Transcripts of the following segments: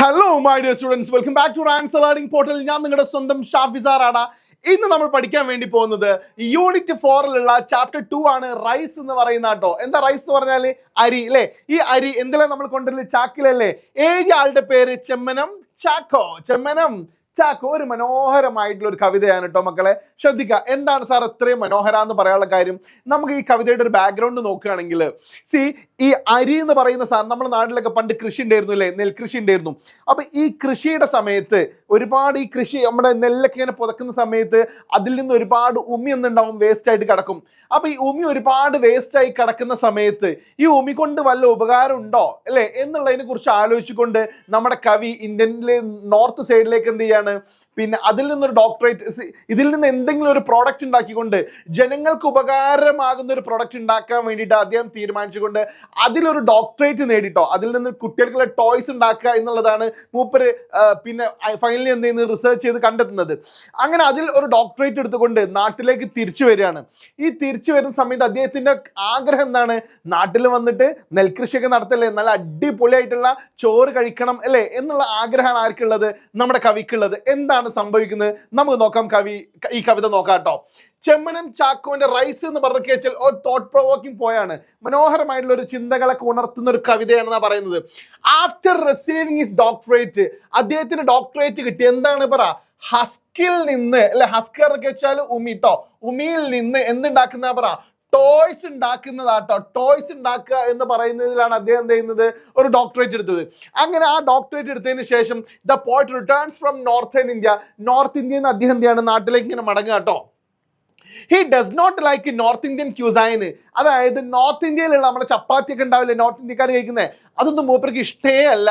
Hello my dear students, welcome back to answer learning portal. ഞാൻ നിങ്ങളുടെ സ്വന്തം ഷാഫിസാറാണ്. ഇന്ന് നമ്മൾ പഠിക്കാൻ വേണ്ടി പോകുന്നത് യൂണിറ്റ് 4ലുള്ള ചാപ്റ്റർ 2 ആണ്, റൈസ് എന്ന് പറയുന്ന കേട്ടോ. എന്താ റൈസ് എന്ന് പറഞ്ഞാൽ അരി അല്ലേ. ഈ അരി എന്തെല്ലാം നമ്മൾ കൊണ്ടുവരില്ല, ചാക്കിലല്ലേ. ഏഴ് ആളുടെ പേര് ചെമ്മനം ചാക്കോ. ചെമ്മനം ചാക്കോ ഒരു മനോഹരമായിട്ടുള്ള ഒരു കവിതയാണ് കേട്ടോ മക്കളെ. ശ്രദ്ധിക്കുക, എന്താണ് സാർ ഇത്രയും മനോഹര എന്ന് പറയാനുള്ള കാര്യം? നമുക്ക് ഈ കവിതയുടെ ഒരു ബാക്ക്ഗ്രൗണ്ട് നോക്കുകയാണെങ്കിൽ, ഈ അരി എന്ന് പറയുന്ന സാർ നമ്മുടെ നാട്ടിലൊക്കെ പണ്ട് കൃഷി ഉണ്ടായിരുന്നു അല്ലേ, നെൽകൃഷി ഉണ്ടായിരുന്നു. അപ്പൊ ഈ കൃഷിയുടെ സമയത്ത് ഒരുപാട് ഈ കൃഷി നമ്മുടെ നെല്ലൊക്കെ ഇങ്ങനെ പുതക്കുന്ന സമയത്ത് അതിൽ നിന്ന് ഒരുപാട് ഉമി എന്തുണ്ടാവും, വേസ്റ്റ് ആയിട്ട് കിടക്കും. അപ്പൊ ഈ ഉമി ഒരുപാട് വേസ്റ്റ് ആയി കിടക്കുന്ന സമയത്ത് ഈ ഉമി കൊണ്ട് വല്ല ഉപകാരം ഉണ്ടോ അല്ലേ എന്നുള്ളതിനെ കുറിച്ച് ആലോചിച്ചുകൊണ്ട് നമ്മുടെ കവി ഇന്ത്യനിലെ നോർത്ത് സൈഡിലേക്ക് എന്ത് ചെയ്യാണ്, പിന്നെ അതിൽ നിന്നൊരു ഡോക്ടറേറ്റ്, ഇതിൽ നിന്ന് എന്തെങ്കിലും ഒരു പ്രോഡക്റ്റ് ഉണ്ടാക്കിക്കൊണ്ട് ജനങ്ങൾക്ക് ഉപകാരമാകുന്ന ഒരു പ്രോഡക്റ്റ് ഉണ്ടാക്കാൻ വേണ്ടിയിട്ട് അദ്ദേഹം തീരുമാനിച്ചുകൊണ്ട് അതിലൊരു ഡോക്ടറേറ്റ് നേടിട്ടോ. അതിൽ നിന്ന് കുട്ടികൾക്കുള്ള ടോയ്സ് ഉണ്ടാക്കുക എന്നുള്ളതാണ് മൂപ്പര് പിന്നെ ഫൈനലി എന്ത് ചെയ്യുന്നത്, റിസർച്ച് ചെയ്ത് കണ്ടെത്തുന്നത്. അങ്ങനെ അതിൽ ഒരു ഡോക്ടറേറ്റ് എടുത്തുകൊണ്ട് നാട്ടിലേക്ക് തിരിച്ചു വരികയാണ്. ഈ തിരിച്ചു വരുന്ന സമയത്ത് അദ്ദേഹത്തിന്റെ ആഗ്രഹം എന്താണ്, നാട്ടിൽ വന്നിട്ട് നെൽകൃഷിയൊക്കെ നടത്തല്ലേ, നല്ല അടിപൊളിയായിട്ടുള്ള ചോറ് കഴിക്കണം അല്ലേ എന്നുള്ള ആഗ്രഹമാണ് ആർക്കുള്ളത്, നമ്മുടെ കവിക്കുള്ളത്. എന്താണ് സംഭവിക്കുന്നത് നമുക്ക് നോക്കാം. ഈ കവിത നോക്കാം കേട്ടോ. ചെമ്മനം ചാക്കോന്റെ റൈസ് എന്ന് പറഞ്ഞ കേച്ചാൽ തോട്ട് പ്രൊവോക്കിംഗ് പോയാണ്, മനോഹരമായിട്ടുള്ള ഒരു ചിന്തകളൊക്കെ ഉണർത്തുന്ന ഒരു കവിതയാണെന്നാണ് പറയുന്നത്. ആഫ്റ്റർ റിസീവിങ് ഹിസ് ഡോക്ടറേറ്റ്, അദ്ദേഹത്തിന് ഡോക്ടറേറ്റ് കിട്ടി. എന്താണ് പറ, ഹസ്കിൽ നിന്ന് അല്ലെ, ഹസ്കർ ഒക്കെ വെച്ചാൽ ഉമിട്ടോ, ഉമിയിൽ നിന്ന് എന്തുണ്ടാക്കുന്ന പറ, ടോയ്സ് ഉണ്ടാക്കുന്നതാട്ടോ. ടോയ്സ് ഉണ്ടാക്കുക എന്ന് പറയുന്നതിലാണ് അദ്ദേഹം എന്ത് ചെയ്യുന്നത്, ഒരു ഡോക്ടറേറ്റ് എടുത്തത്. അങ്ങനെ ആ ഡോക്ടറേറ്റ് എടുത്തതിന് ശേഷം the poet returns from northern India, north ഇന്ത്യയിൽ നിന്ന് അദ്ദേഹം എന്ത് ചെയ്യാണ്, നാട്ടിലേക്ക് ഇങ്ങനെ മടങ്ങുക കേട്ടോ. He does not like north Indian cuisine, അതായത് നോർത്ത് ഇന്ത്യയിലുള്ള നമ്മുടെ ചപ്പാത്തി ഒക്കെ ഉണ്ടാവില്ലേ നോർത്ത് ഇന്ത്യക്കാർ കഴിക്കുന്നത്, അതൊന്നും മൂപ്പർക്ക് ഇഷ്ടേ അല്ല.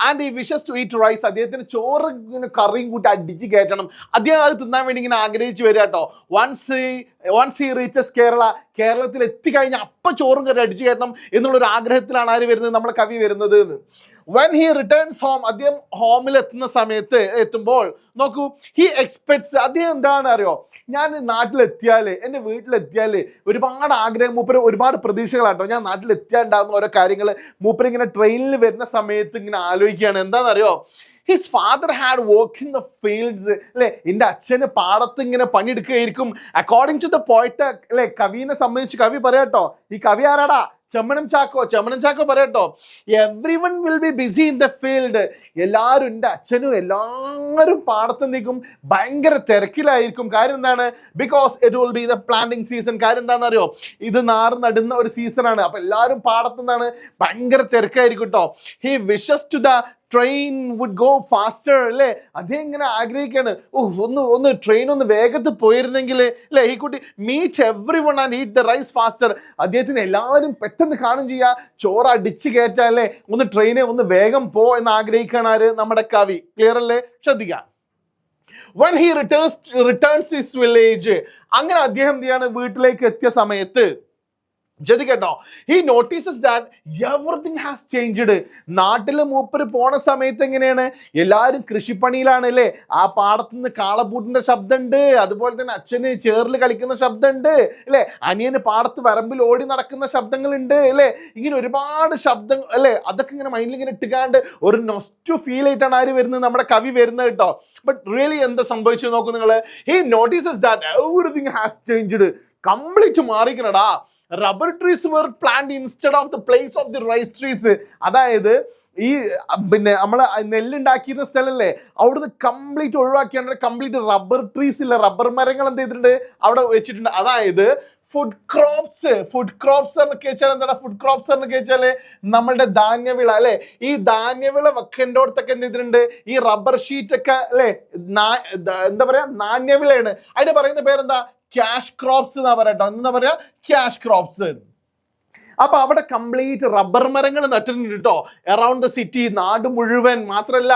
ആൻഡ് ഈ വിഷസ് ടു ഈറ്റ് റൈസ്, അദ്ദേഹത്തിന് ചോറ് ഇങ്ങനെ കറിയും കൂട്ടി അടിച്ച് കയറ്റണം. അദ്ദേഹം അത് തിന്നാൻ വേണ്ടി ഇങ്ങനെ ആഗ്രഹിച്ച് വരിക കേട്ടോ. വൺസ് ഹി റീച്ചസ് കേരള, കേരളത്തിൽ എത്തിക്കഴിഞ്ഞാൽ അപ്പം ചോറും കറി അടിച്ചു കയറ്റണം എന്നുള്ളൊരു ആഗ്രഹത്തിലാണ് ആര് വരുന്നത്, നമ്മുടെ കവി വരുന്നത് എന്ന്. വെൻ ഹി റിട്ടേൺസ് ഹോം, അദ്ദേഹം ഹോമിൽ എത്തുമ്പോൾ നോക്കൂ, ഹി എക്സ്പെക്ട്സ്, അദ്ദേഹം എന്താണ് അറിയോ, ഞാൻ നാട്ടിലെത്തിയാല്, എൻ്റെ വീട്ടിലെത്തിയാല് ഒരുപാട് ആഗ്രഹം, മൂപ്പര് ഒരുപാട് പ്രതീക്ഷകളാട്ടോ. ഞാൻ നാട്ടിലെത്തിയാൽ ഉണ്ടാകുന്ന ഓരോ കാര്യങ്ങൾ മൂപ്പര് ഇങ്ങനെ ട്രെയിനിൽ വരുന്ന സമയത്ത് ഇങ്ങനെ ആലോചിക്കുകയാണ്. എന്താണെന്നറിയോ, his father hard work in the fields അല്ലെ, എൻ്റെ അച്ഛന് പാടത്ത് ഇങ്ങനെ പണിയെടുക്കുകയായിരിക്കും. അക്കോർഡിംഗ് ടു ദ പോയിറ്റ് അല്ലെ, കവിനെ സംബന്ധിച്ച് കവി പറയാട്ടോ. ഈ കവി ആരാടാ, ചെമ്മനം ചാക്കോ പറയട്ടോ. Every one will be BC in the field, എല്ലാവരും, എൻ്റെ അച്ഛനും എല്ലാവരും പാടത്ത് നിൽക്കും, ഭയങ്കര തിരക്കിലായിരിക്കും. കാര്യം എന്താണ്, because it will be the planting season. കാര്യം എന്താണെന്നറിയോ, ഇത് നാറ് നടുന്ന ഒരു സീസണാണ്. അപ്പൊ എല്ലാവരും പാടത്തു നിന്നാണ്, ഭയങ്കര തിരക്കായിരിക്കും കേട്ടോ. He wishes to the train would go faster അല്ലേ, അദ്ദേഹം ഇങ്ങനെ ആഗ്രഹിക്കാണ്, ഒന്ന് ട്രെയിൻ ഒന്ന് വേഗത്തിൽ പോയിരുന്നെങ്കിൽ അല്ലേ, he could meet everyone and eat the rice faster. അദ്ദേഹത്തിന് എല്ലാവരും പെട്ടെന്ന് കാണും ചെയ്യുക, ചോറ് അടിച്ച് കയറ്റാം അല്ലേ, ഒന്ന് ട്രെയിനെ ഒന്ന് വേഗം പോ എന്ന് ആഗ്രഹിക്കാണ് ആര്, നമ്മുടെ കവി. ക്ലിയർ അല്ലേ, ശ്രദ്ധിക്കാം. When he returns to his village, അങ്ങനെ അദ്ദേഹം എന്ത് ചെയ്യാണ്, വീട്ടിലേക്ക് എത്തിയ സമയത്ത് കേട്ടോ, he notices that everything has changed. നാട്ടിൽ മൂപ്പര് പോണ സമയത്ത് എങ്ങനെയാണ്, എല്ലാവരും കൃഷിപ്പണിയിലാണ് അല്ലേ. ആ പാടത്തു നിന്ന് കാളപ്പൂട്ടിന്റെ ശബ്ദമുണ്ട്, അതുപോലെ തന്നെ അച്ഛന് ചേറിൽ കളിക്കുന്ന ശബ്ദമുണ്ട് അല്ലേ, അനിയന് പാടത്ത് വരമ്പിൽ ഓടി നടക്കുന്ന ശബ്ദങ്ങളുണ്ട് അല്ലേ. ഇങ്ങനെ ഒരുപാട് ശബ്ദങ്ങൾ അല്ലേ, അതൊക്കെ ഇങ്ങനെ മൈൻഡിൽ ഇങ്ങനെ ഇട്ടുകാണ്ട് ഒരു നൊസ്റ്റു ഫീൽ ആയിട്ടാണ് ആര് വരുന്നത്, നമ്മുടെ കവി വരുന്നത് കേട്ടോ. ബട്ട് റിയലി എന്താ സംഭവിച്ചു നോക്കൂ നിങ്ങൾ. He notices that everything has changed, complete മാറിക്കണടാ. Rubber trees were plant instead of the place of the rice trees. അതായത് ഈ പിന്നെ നമ്മള് നെല്ലുണ്ടാക്കിയിരുന്ന സ്ഥലമല്ലേ, അവിടുന്ന് കംപ്ലീറ്റ് ഒഴിവാക്കിയാണ് കംപ്ലീറ്റ് റബ്ബർ ട്രീസ് ഇല്ല, റബ്ബർ മരങ്ങൾ എന്ത് ചെയ്തിട്ടുണ്ട് അവിടെ വെച്ചിട്ടുണ്ട്. അതായത് ഫുഡ് ക്രോപ്സ് എന്നൊക്കെ വെച്ചാൽ എന്താണ്, ഫുഡ് ക്രോപ്സ് എന്നൊക്കെ വെച്ചാല് നമ്മളുടെ ധാന്യവിള അല്ലെ. ഈ ധാന്യവിള വെക്കേണ്ടോടത്തൊക്കെ എന്ത് ചെയ്തിട്ടുണ്ട്, ഈ റബ്ബർ ഷീറ്റ് ഒക്കെ അല്ലെ, എന്താ പറയാ, നാണ്യവിളയാണ്. അതിന് പറയുന്ന പേരെന്താ, ക്യാഷ് ക്രോപ്സ് എന്നാ പറയട്ടോ. എന്താ പറയാ, ക്യാഷ് ക്രോപ്സ്. അപ്പൊ അവിടെ കംപ്ലീറ്റ് റബ്ബർ മരങ്ങൾ നട്ടിട്ടുണ്ട് കേട്ടോ, അറൌണ്ട് ദ സിറ്റി, നാട് മുഴുവൻ. മാത്രല്ല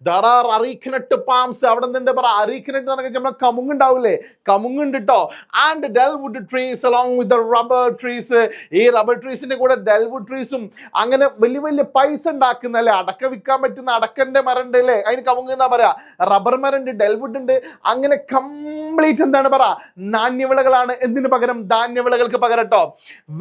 there are അരീക്കനട്ട് പാംസ്, അവിടെ എന്തുണ്ട് പറ, അരീക്കനട്ട് എന്ന് പറഞ്ഞാൽ നമ്മളെ കമുങ്ങ് ഉണ്ടാവില്ലേ, കമുങ്ങുണ്ട് കേട്ടോ. ആൻഡ് ഡെൽവുഡ് trees along with the rubber trees, ഈ റബ്ബർ ട്രീസിന്റെ കൂടെ ഡെൽവുഡ് ട്രീസും. അങ്ങനെ വലിയ വലിയ പൈസ ഉണ്ടാക്കുന്ന അല്ലെ, അടക്ക വിൽക്കാൻ പറ്റുന്ന അടക്കന്റെ മരം ഉണ്ട് അല്ലേ, അതിന് കമുങ്ങ് എന്നാ പറയാ. റബ്ബർ മരം ഉണ്ട്, ഡെൽവുഡ് ഉണ്ട്. അങ്ങനെ കംപ്ലീറ്റ് എന്താണ് പറ, നാണ്യവിളകളാണ്. എന്തിനു പകരം, ധാന്യവിളകൾക്ക് പകരം കേട്ടോ.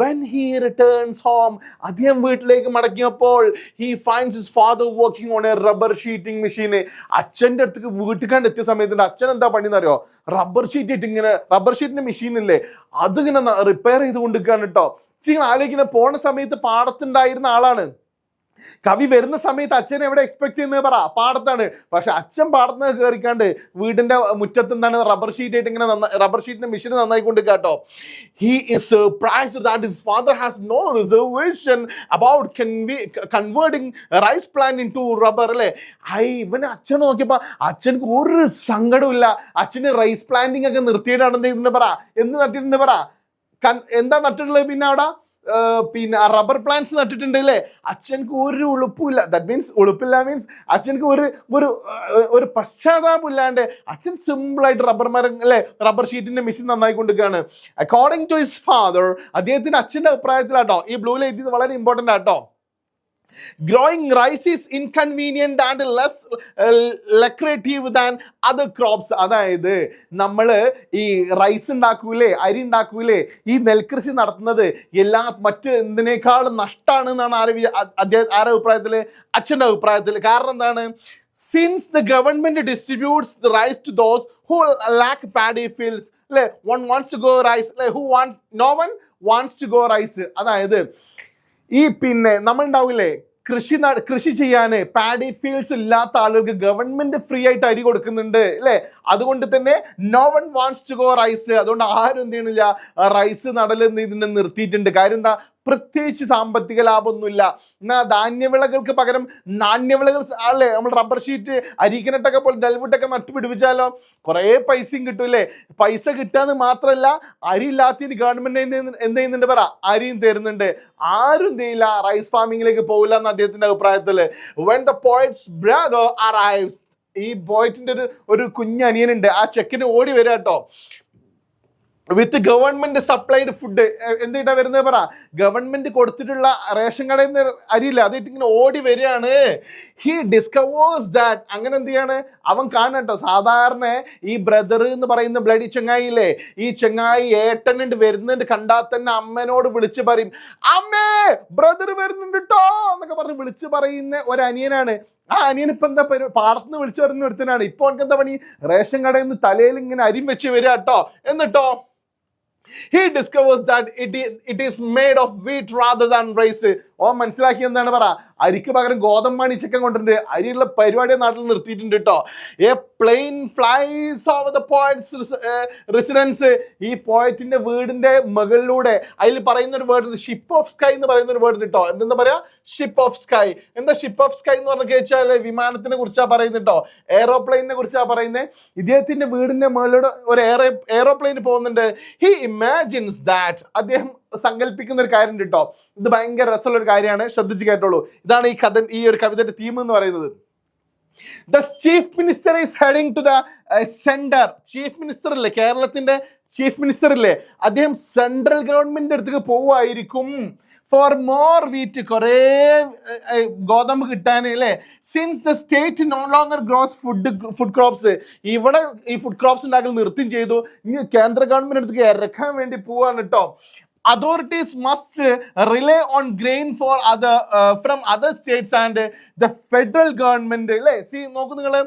When he return returns home, അദ്ദേഹം വീട്ടിലേക്ക് മടങ്ങിയപ്പോൾ he finds his father working on a rubber sheeting machine. അച്ഛൻ്റെ അടുത്തേക്ക് വീട്ടിൽ കണ്ട് എത്തിയ സമയത്ത് അച്ഛൻ എന്താ പണിയെന്ന് അറിയോ? റബ്ബർ ഷീറ്റ് ഇട്ട് ഇങ്ങനെ, റബ്ബർ ഷീറ്റിന്റെ മെഷീൻ ഇല്ലേ, അതിങ്ങനെ റിപ്പയർ ചെയ്ത് കൊണ്ടിരിക്കുകയാണ് കേട്ടോ. ഇങ്ങനെ ആലോചിക്കുന്ന പോണ സമയത്ത് പാടത്തുണ്ടായിരുന്ന ആളാണ്. കവി വരുന്ന സമയത്ത് അച്ഛനെ എവിടെ എക്സ്പെക്ട് ചെയ്യുന്നത് പറ? പാടത്താണ്. പക്ഷെ അച്ഛൻ പാടത്ത് കയറിക്കാണ്ട് വീടിന്റെ മുറ്റത്ത് എന്താണ് റബ്ബർ ഷീറ്റ് ആയിട്ട് ഇങ്ങനെ റബ്ബർ ഷീറ്റിന്റെ മെഷീൻ നന്നായിക്കൊണ്ട് കേട്ടോ. He is surprised that his father has no reservation about converting rice plant into rubber അല്ലേ. ഇവന് അച്ഛൻ നോക്കിയപ്പോ അച്ഛനക്ക് ഒരു സങ്കടമില്ല. അച്ഛന് റൈസ് പ്ലാന്റിംഗ് ഒക്കെ നിർത്തിയിട്ടാണ് എന്ത് ചെയ്തിട്ടുണ്ട് പറ? എന്ത് നട്ടിട്ടുണ്ട് പറ? എന്താ നട്ടിട്ടുള്ളത്? പിന്നെ അവിടെ പിന്നെ റബ്ബർ പ്ലാന്റ്സ് നട്ടിട്ടുണ്ട് അല്ലേ. അച്ഛനക്ക് ഒരു ഉളുപ്പില്ല. ദാറ്റ് മീൻസ് ഉളുപ്പില്ല മീൻസ് അച്ഛനക്ക് ഒരു പശ്ചാത്താപം ഇല്ലാണ്ട് അച്ഛൻ സിമ്പിളായിട്ട് റബ്ബർ മരം അല്ലെ റബ്ബർ ഷീറ്റിന്റെ മെഷീൻ നന്നായി കൊണ്ടിരിക്കുകയാണ്. അക്കോർഡിംഗ് ടു ഹിസ് ഫാദർ, അദ്ദേഹത്തിന്റെ അച്ഛന്റെ അഭിപ്രായത്തിലാട്ടോ ഈ ബ്ലൂവിൽ എഴുതിയത് വളരെ ഇമ്പോർട്ടന്റ് ആട്ടോ. Growing rice is inconvenient and less lucrative than other crops. അതായത് നമ്മള് ഈ റൈസ് ഉണ്ടാക്കൂലേ, അരി ഉണ്ടാക്കൂലേ, ഈ നെൽകൃഷി നടത്തുന്നത് എല്ലാ മറ്റ് എന്തിനേക്കാളും നഷ്ടമാണ് എന്നാണ് ആരുടെ അഭിപ്രായത്തിൽ? അച്ഛൻ്റെ അഭിപ്രായത്തിൽ. കാരണം എന്താണ്? Since the government distributes the rice to those who lack paddy fields, അല്ലെ, one wants to grow rice, no one wants to grow rice. അതായത് ഈ പിന്നെ നമ്മൾ ഉണ്ടാവില്ലേ കൃഷി ചെയ്യാന് പാഡി ഫീൽഡ്സ് ഇല്ലാത്ത ആളുകൾക്ക് ഗവൺമെന്റ് ഫ്രീ ആയിട്ട് അരി കൊടുക്കുന്നുണ്ട് അല്ലേ. അതുകൊണ്ട് തന്നെ no one wants to go rice. അതുകൊണ്ട് ആരും എന്ത് ചെയ്യണില്ല, റൈസ് നടല് ഇതിനെ നിർത്തിയിട്ടുണ്ട്. കാര്യം എന്താ? പ്രത്യേകിച്ച് സാമ്പത്തിക ലാഭമൊന്നുമില്ല. എന്നാൽ ധാന്യവിളകൾക്ക് പകരം നാണ്യവിളകൾ അല്ലേ, നമ്മൾ റബ്ബർ ഷീറ്റ് അരിക്കിനട്ടൊക്കെ പോലെ ഡൽവുട്ടൊക്കെ നട്ടുപിടിപ്പിച്ചാലോ കുറേ പൈസയും കിട്ടൂല്ലേ. പൈസ കിട്ടാന്ന് മാത്രമല്ല അരി ഇല്ലാത്തതിന് ഗവൺമെന്റ് എന്ത് ചെയ്യുന്നുണ്ട് പറ? അരിയും തരുന്നുണ്ട്. ആരും ചെയ്യില്ല, റൈസ് ഫാമിങ്ങിലേക്ക് പോകില്ല എന്ന് അദ്ദേഹത്തിന്റെ അഭിപ്രായത്തിൽ. When the poet's brother arrives, ഈ പോയിറ്റിന്റെ ഒരു കുഞ്ഞനിയനുണ്ട്. ആ ചെക്കന് ഓടി വരിക കേട്ടോ. With government supplied food. എന്തിട്ടാ വരുന്നത് പറ? ഗവൺമെന്റ് കൊടുത്തിട്ടുള്ള റേഷൻ കടയിൽ നിന്ന് അരിയില്ല, അതിട്ട് ഇങ്ങനെ ഓടി വരികയാണ്. He discovers that. അങ്ങനെ എന്ത് ചെയ്യാണ് അവൻ? കാണട്ടോ, സാധാരണ ഈ ബ്രദർ എന്ന് പറയുന്ന ബ്ലഡി ചെങ്ങായില്ലേ, ഈ ചെങ്ങായി ഏട്ടനുണ്ട് വരുന്നുണ്ട് കണ്ടാൽ തന്നെ അമ്മനോട് വിളിച്ച് പറയും, അമ്മേ ബ്രദർ വരുന്നുണ്ട് കേട്ടോ എന്നൊക്കെ പറഞ്ഞ് വിളിച്ച് പറയുന്ന ഒരു അനിയനാണ്. ആ അനിയൻ ഇപ്പൊ എന്താ പാടത്തുനിന്ന് വിളിച്ചു പറഞ്ഞ ഒരുത്തനാണ്. ഇപ്പൊ അവർക്ക് എന്താ പണി? റേഷൻ കടയിൽ നിന്ന് തലയിൽ ഇങ്ങനെ അരിയും വെച്ച് വരിക കേട്ടോ. എന്നിട്ടോ he discovers that it is made of wheat rather than rice. മനസ്സിലാക്കി എന്താണ് പറ? അരിക്ക് പകരം ഗോതമ്പാണ് ഈ ചെക്കൻ കൊണ്ടിട്ടുണ്ട്. അരിയുള്ള പരിപാടിയെ നാട്ടിൽ നിർത്തിയിട്ടുണ്ട് കേട്ടോ. A plane flies over the poet's residence. ഈ പോയിറ്റിന്റെ വീടിന്റെ മുകളിലൂടെ അതിൽ പറയുന്ന ഒരു വേർഡ് ഷിപ്പ് ഓഫ് സ്കൈ എന്ന് പറയുന്ന ഒരു വേർഡ് കേട്ടോ. എന്തെന്ന് പറയാ? Ship of sky. എന്താ ഷിപ്പ് ഓഫ് സ്കൈ എന്ന് പറഞ്ഞ വെച്ചാൽ വിമാനത്തിനെ കുറിച്ചാണ് പറയുന്നത് കേട്ടോ. എയറോപ്ലെയിനെ കുറിച്ചാണ് പറയുന്നത്. ഇദ്ദേഹത്തിന്റെ വീടിന്റെ മുകളിലൂടെ ഒരു എയറോപ്ലെയിൻ പോകുന്നുണ്ട്. He imagines that. അദ്ദേഹം സങ്കല്പിക്കുന്ന ഒരു കാര്യം കേട്ടോ. ഇത് ഭയങ്കര രസമുള്ള ഒരു കാര്യമാണ്, ശ്രദ്ധിച്ച് കേട്ടോളൂ. ഇതാണ് ഈ ഒരു കവിതയുടെ തീം എന്ന് പറയുന്നത്. The chief minister is heading to the center. Chief minister ഇല്ലേ, കേരളത്തിന്റെ ചീഫ് മിനിസ്റ്റർ ഇല്ലേ, അദ്ദേഹം സെൻട്രൽ ഗവൺമെന്റിന്റെ അടുത്തേക്ക് പോവുമായിരിക്കും. ഫോർ മോർ വീറ്റ്, കുറേ ഗോതമ്പ് കിട്ടാൻ അല്ലേ. Since the state no longer grows food crops. ഇവിടെ ഈ ഫുഡ് ക്രോപ്സ് ഉണ്ടാക്കൽ നിർത്തുകയും ചെയ്തു. ഇനി കേന്ദ്ര ഗവൺമെന്റ് അടുത്തേക്ക് ഇറക്കാൻ വേണ്ടി പോവാണ് കേട്ടോ. Authorities must rely on grain from other states and the federal government. അല്ലേ, നോക്കൂ നിങ്ങള്,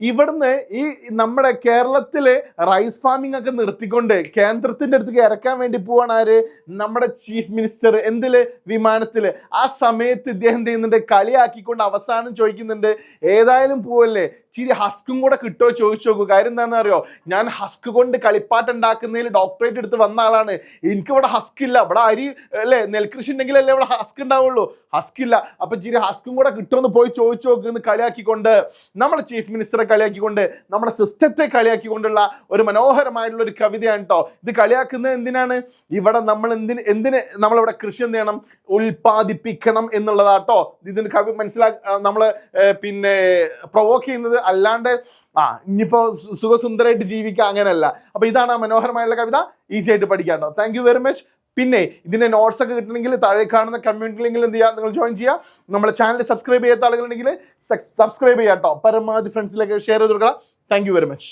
ഇവിടുന്ന് ഈ നമ്മുടെ കേരളത്തില് റൈസ് ഫാമിംഗ് ഒക്കെ നിർത്തിക്കൊണ്ട് കേന്ദ്രത്തിന്റെ അടുത്തേക്ക് ഇറക്കാൻ വേണ്ടി പോവാണ് ആര്? നമ്മുടെ ചീഫ് മിനിസ്റ്റർ. എന്തില്? വിമാനത്തില്. ആ സമയത്ത് ഇദ്ദേഹം ചെയ്യുന്നുണ്ട്, കളിയാക്കിക്കൊണ്ട് അവസാനം ചോദിക്കുന്നുണ്ട്, ഏതായാലും പോവല്ലേ, ചിരി ഹസ്കും കൂടെ കിട്ടുമോ ചോദിച്ചു നോക്കൂ. കാര്യം എന്താണെന്ന് അറിയോ? ഞാൻ ഹസ്ക് കൊണ്ട് കളിപ്പാട്ട് ഉണ്ടാക്കുന്നതിൽ ഡോക്ടറേറ്റ് എടുത്ത് വന്ന ആളാണ്. എനിക്കിവിടെ ഹസ്ക് ഇല്ല. ഇവിടെ അരി അല്ലേ, നെൽകൃഷി ഉണ്ടെങ്കിലല്ലേ ഇവിടെ ഹസ്ക് ഉണ്ടാവുള്ളൂ. ഹസ്ക് ഇല്ല. അപ്പൊ ചിരി ഹസ്കും കൂടെ കിട്ടുമെന്ന് പോയി ചോദിച്ചു നോക്കുന്നു. കളിയാക്കിക്കൊണ്ട്, നമ്മുടെ ചീഫ് മിനിസ്റ്ററെ കളിയാക്കിക്കൊണ്ട്, നമ്മുടെ സിസ്റ്റത്തെ കളിയാക്കിക്കൊണ്ടുള്ള ഒരു മനോഹരമായിട്ടുള്ള ഒരു കവിതയാണ് കേട്ടോ. ഇത് കളിയാക്കുന്നത് എന്തിനാണ്? ഇവിടെ നമ്മൾ എന്തിന് നമ്മളിവിടെ കൃഷി എന്ത് ചെയ്യണം? ഉൽപ്പാദിപ്പിക്കണം എന്നുള്ളതാട്ടോ. ഇതിന് കവി നമ്മള് പിന്നെ പ്രൊവോക്ക് ചെയ്യുന്നത്. അല്ലാണ്ട് ഇനിയിപ്പോ സുഖസുന്ദരമായിട്ട് ജീവിക്കുക അങ്ങനെയല്ല. അപ്പൊ ഇതാണ് ആ മനോഹരമായുള്ള കവിത. ഈസി ആയിട്ട് പഠിക്കാം കേട്ടോ. Thank you very much. പിന്നെ ഇതിന്റെ നോട്ട്സ് ഒക്കെ കിട്ടണമെങ്കിൽ താഴെ കാണുന്ന കമ്മ്യൂണിറ്റി ലിങ്കിൽ എന്ത് ചെയ്യുക, നിങ്ങൾ ജോയിൻ ചെയ്യുക. നമ്മുടെ ചാനൽ സബ്സ്ക്രൈബ് ചെയ്യാത്ത ആളുകളുണ്ടെങ്കിൽ സബ്സ്ക്രൈബ് ചെയ്യാം കേട്ടോ. പരമാവധി ഫ്രണ്ട്സിലേക്ക് ഷെയർ ചെയ്ത് കൊടുക്കുക. Thank you very much.